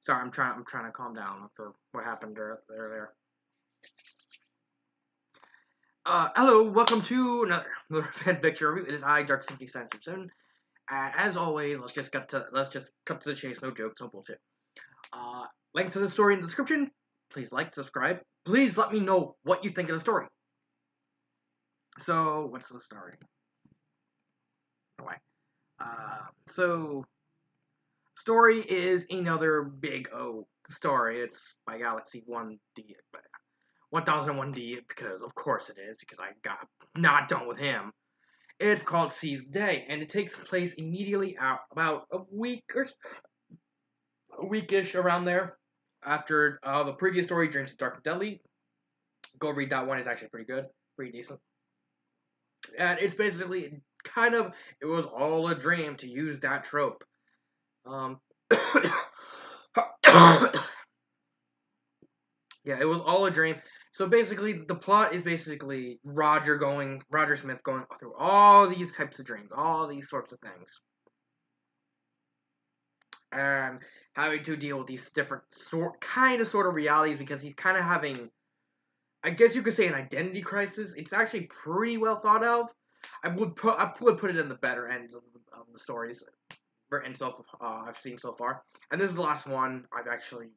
Sorry, I'm trying to calm down for what happened there. Hello, welcome to another fan picture review. It is I, Dark67. As always, let's just cut to the chase. No jokes, no bullshit. Link to the story in the description. Please like, subscribe. Please let me know what you think of the story. So, what's the story? Story is another Big O story. It's by Galaxy 1D, 1001D, because of course it is, because I got not done with him. It's called Seize the Day, and it takes place immediately about a weekish around there after the previous story, Dreams of Dark and Deadly. Go read that one; it's actually pretty good, pretty decent. And it's basically it was all a dream, to use that trope. Yeah, it was all a dream. So basically, the plot is basically Roger Smith going through all these types of dreams, all these sorts of things, and having to deal with these different sort of realities, because he's kind of having, I guess you could say, an identity crisis. It's actually pretty well thought of. I would put it in the better end of the stories and I've seen so far, and this is the last one I've actually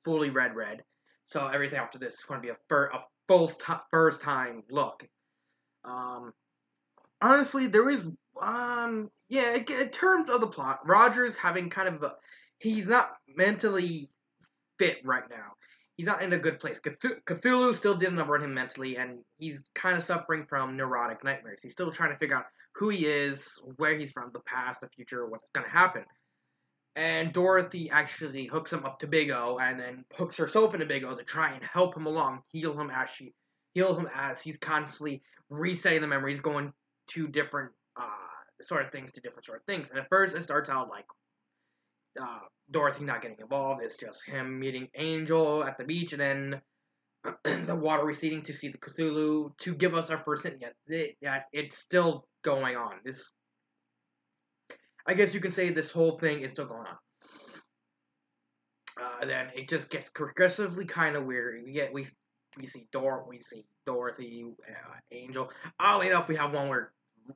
fully read. So everything after this is going to be a first time look. Honestly, there is in terms of the plot, Roger's having he's not mentally fit right now. He's not in a good place. Cthulhu still didn't run him mentally, and he's kind of suffering from neurotic nightmares. He's still trying to figure out who he is, where he's from, the past, the future, what's going to happen. And Dorothy actually hooks him up to Big O, and then hooks herself into Big O to try and help him along, heal him as he's constantly resetting the memories, going to different sort of things to different sort of things. And at first, it starts out like Dorothy not getting involved. It's just him meeting Angel at the beach, and then the water receding to see the Cthulhu, to give us our first hint that it's still going on. I guess you can say this whole thing is still going on. Then it just gets progressively kind of weird. We see Dorothy, Angel. Oddly enough, we have one where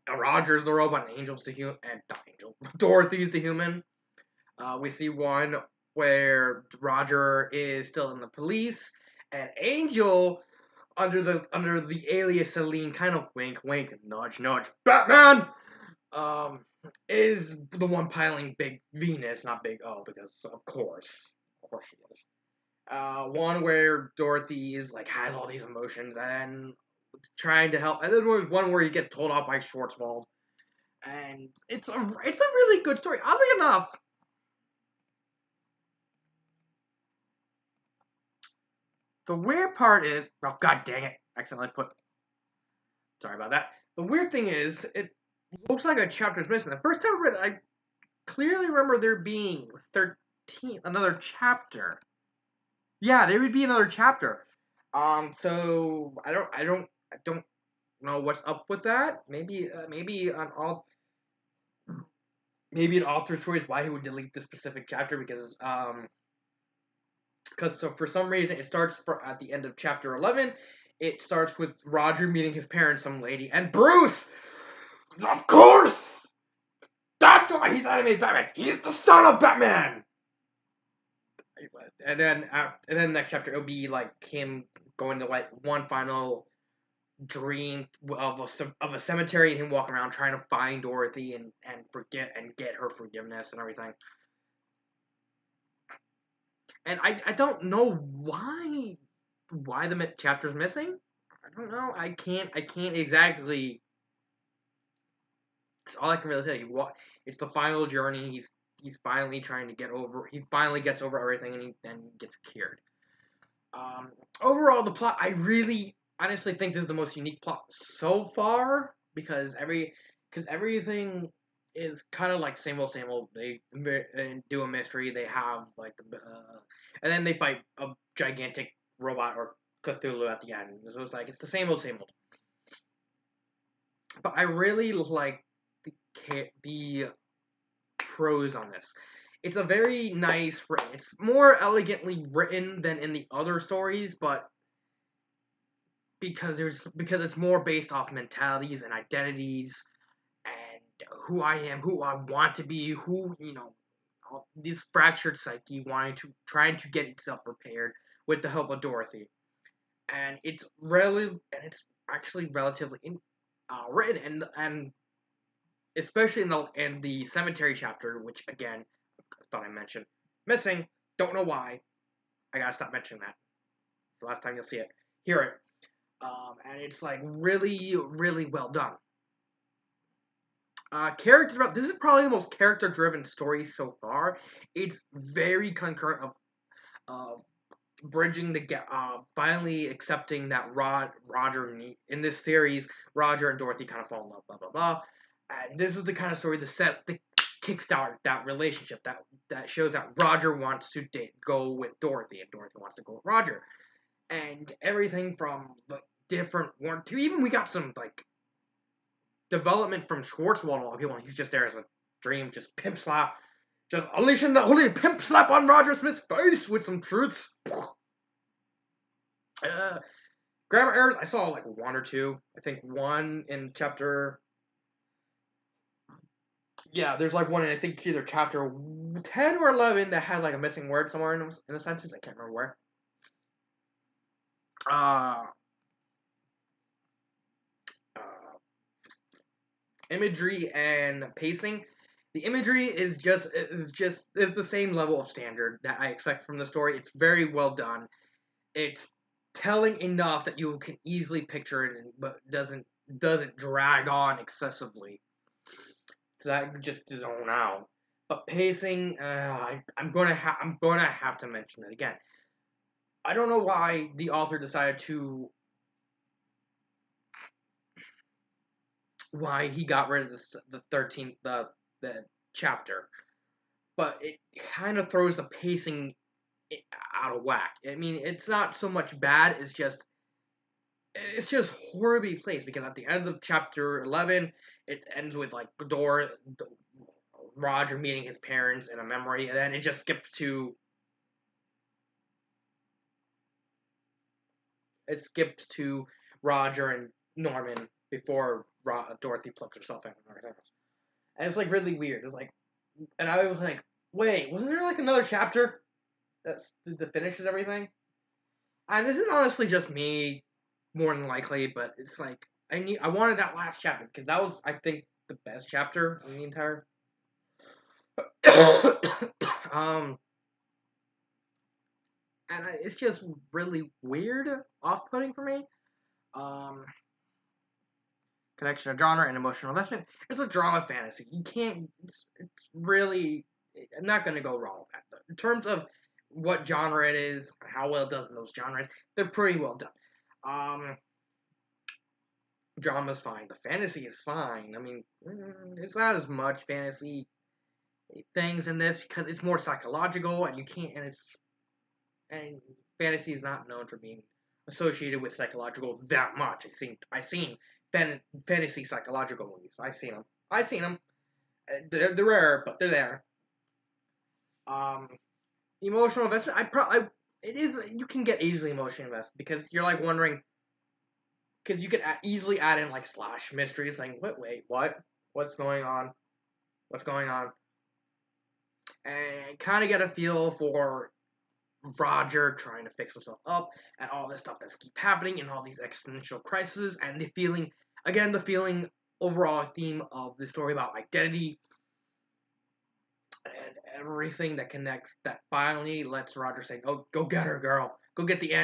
Roger's the robot and Angel's the human, and not Angel, Dorothy's the human. We see one where Roger is still in the police, and Angel, under the alias Celine, kind of wink, wink, nudge, nudge, Batman, is the one piloting Big Venus, not Big O, because of course she is. One where Dorothy is has all these emotions and trying to help, and then there's one where he gets told off by Schwarzwald, and it's a really good story. Oddly enough, the weird part is, oh god dang it, accidentally put. Sorry about that. The weird thing is, it looks like a chapter is missing. The first time I read it, I clearly remember there being another chapter. Yeah, there would be another chapter. So I don't know what's up with that. Maybe an author's choice why he would delete this specific chapter, because so for some reason it starts at the end of chapter 11. It starts with Roger meeting his parents, some lady, and Bruce. Of course, that's why he's animated Batman. He's the son of Batman. And then next chapter it'll be like him going to one final dream of a cemetery, and him walking around trying to find Dorothy and get her forgiveness and everything. And I don't know why the chapter's missing. I don't know. I can't exactly. It's all I can really say. It's the final journey. He's finally trying to get over. He finally gets over everything, and he then gets cured. Overall, the plot, I really honestly think this is the most unique plot so far, because everything is kind of like same old. They do a mystery. They have and then they fight a gigantic robot or Cthulhu at the end. So it's the same old. But I really like the prose on this. It's a very nice written. It's more elegantly written than in the other stories, but because it's more based off mentalities and identities and who I am, who I want to be, who this fractured psyche trying to get itself repaired with the help of Dorothy, and it's actually relatively written and especially in the cemetery chapter, which again I thought I mentioned missing. Don't know why. I gotta stop mentioning that. The last time you'll see it, hear it, and it's like really, really well done. This is probably the most character-driven story so far. It's very concurrent of bridging the gap, finally accepting that in this series, Roger and Dorothy kind of fall in love, blah blah blah. And this is the kind of story that kickstart that relationship that shows that Roger wants to go with Dorothy and Dorothy wants to go with Roger, and everything from the different one to even we got some like development from Schwartzwald all people. He's just there as a dream, just pimp slap, just unleashing the holy pimp slap on Roger Smith's face with some truths. Grammar errors, I saw like one or two. I think one in chapter. Yeah, there's like one in I think either chapter 10 or 11 that has like a missing word somewhere in a sentence. I can't remember where. Uh, Imagery and pacing. The imagery is the same level of standard that I expect from the story. It's very well done. It's telling enough that you can easily picture it, but doesn't drag on excessively. So that just zone out. But pacing, I'm gonna have to mention it again. I don't know why the author decided to why he got rid of the 13th the chapter, but it kind of throws the pacing out of whack. I mean, it's not so much bad. It's just horribly placed because at the end of chapter 11, it ends with like Roger meeting his parents in a memory, and then it just skips to Roger and Norman before Dorothy plucks herself out. And it's like really weird. It's like, and I was like, wait, wasn't there like another chapter that finishes everything? And this is honestly just me, more than likely, but it's like I wanted that last chapter because that was I think the best chapter in the entire. um, and it's just really weird, off-putting for me. Um, Connection of genre and emotional investment. It's a drama fantasy. You can't. It's really. I'm not gonna go wrong with that. In terms of what genre it is, how well it does in those genres, they're pretty well done. Drama's fine. The fantasy is fine. I mean, it's not as much fantasy things in this because it's more psychological, and you can't. And fantasy is not known for being associated with psychological that much. I seen fantasy psychological movies. I seen them. They're rare, but they're there. Um, Emotional investment. It is. You can get easily emotionally invested because you're like wondering. Because you could easily add in like slash mysteries, like wait, what's going on, what's going on, and kind of get a feel for Roger trying to fix himself up and all this stuff that's keep happening and all these existential crises and the feeling overall theme of the story about identity and everything that connects that finally lets Roger say, "Oh, go get her, girl. Go get the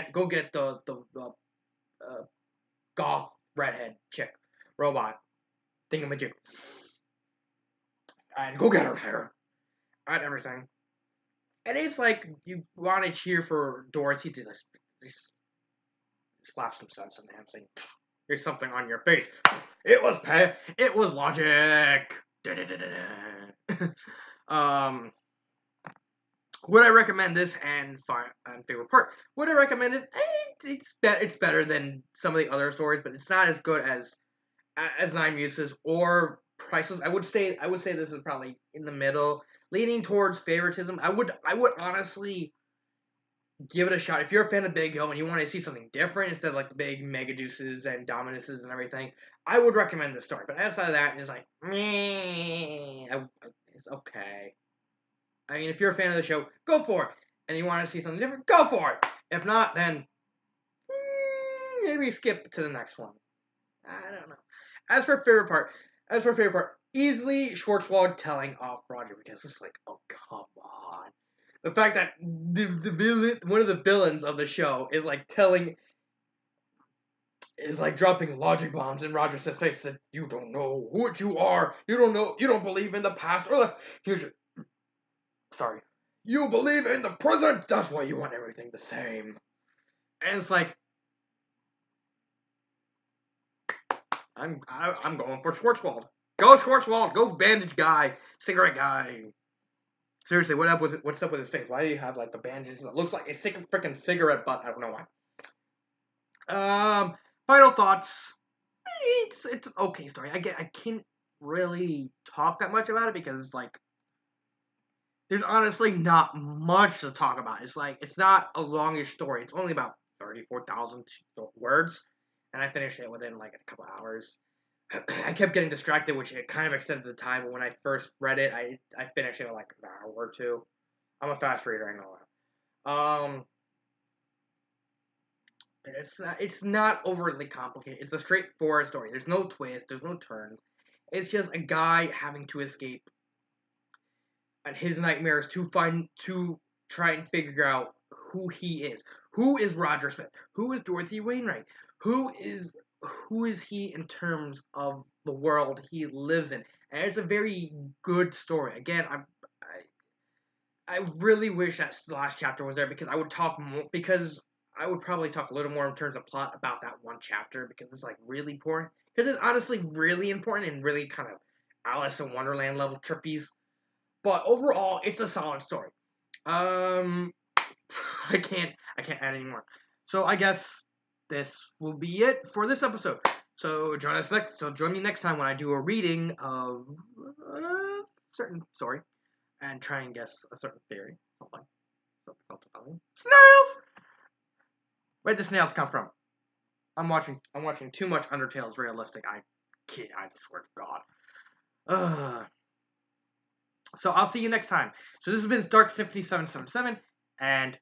goth redhead chick robot thingamajig and go get her and everything." And it's like you want to cheer for Dorothy to just slap some sense into him, saying, "There's something on your face. It was logic." um, would I recommend this? And favorite part, would I recommend this? It's better than some of the other stories, but it's not as good as Nine Muses or priceless. I would say this is probably in the middle, leaning towards favoritism. I would honestly give it a shot if you're a fan of Big O and you want to see something different instead of like the big Megaduces and Dominuses and everything. I would recommend this story, but outside of that, it's like meh. It's okay. I mean, if you're a fan of the show, go for it. And you want to see something different, go for it. If not, then maybe skip to the next one. I don't know. As for favorite part, easily Schwartzwald telling off Roger because it's like, oh come on. The fact that the villain, one of the villains of the show, is like dropping logic bombs in Roger's face. Said, "You don't know what you are. You don't know. You don't believe in the past or the future. Sorry, you believe in the present. That's why you want everything the same." And it's like, I'm going for Schwartzwald. Go Schwartzwald. Go bandage guy, cigarette guy. Seriously, what's up with his face? Why do you have like the bandages? It looks like a freaking cigarette butt. I don't know why. Final thoughts. It's an okay story. I can't really talk that much about it because it's like there's honestly not much to talk about. It's like it's not a longish story. It's only about 34,000 words, and I finished it within like a couple hours. I kept getting distracted, which it kind of extended the time. But when I first read it, I finished it in like an hour or two. I'm a fast reader, I know that. It's not overly complicated. It's a straightforward story. There's no twist. There's no turns. It's just a guy having to escape and his nightmares to try and figure out who he is. Who is Roger Smith? Who is Dorothy Wainwright? Who is he in terms of the world he lives in? And it's a very good story. Again, I really wish that last chapter was there because I would talk more because I would probably talk a little more in terms of plot about that one chapter because it's like really important. Because it's honestly really important and really kind of Alice in Wonderland level trippies. But overall, it's a solid story. Um, I can't add any more. So I guess this will be it for this episode. So join me next time when I do a reading of a certain story and try and guess a certain theory. Something. Snails. Where'd the snails come from? I'm watching too much Undertale's realistic. I swear to God. So I'll see you next time. So this has been Dark Symphony 777, and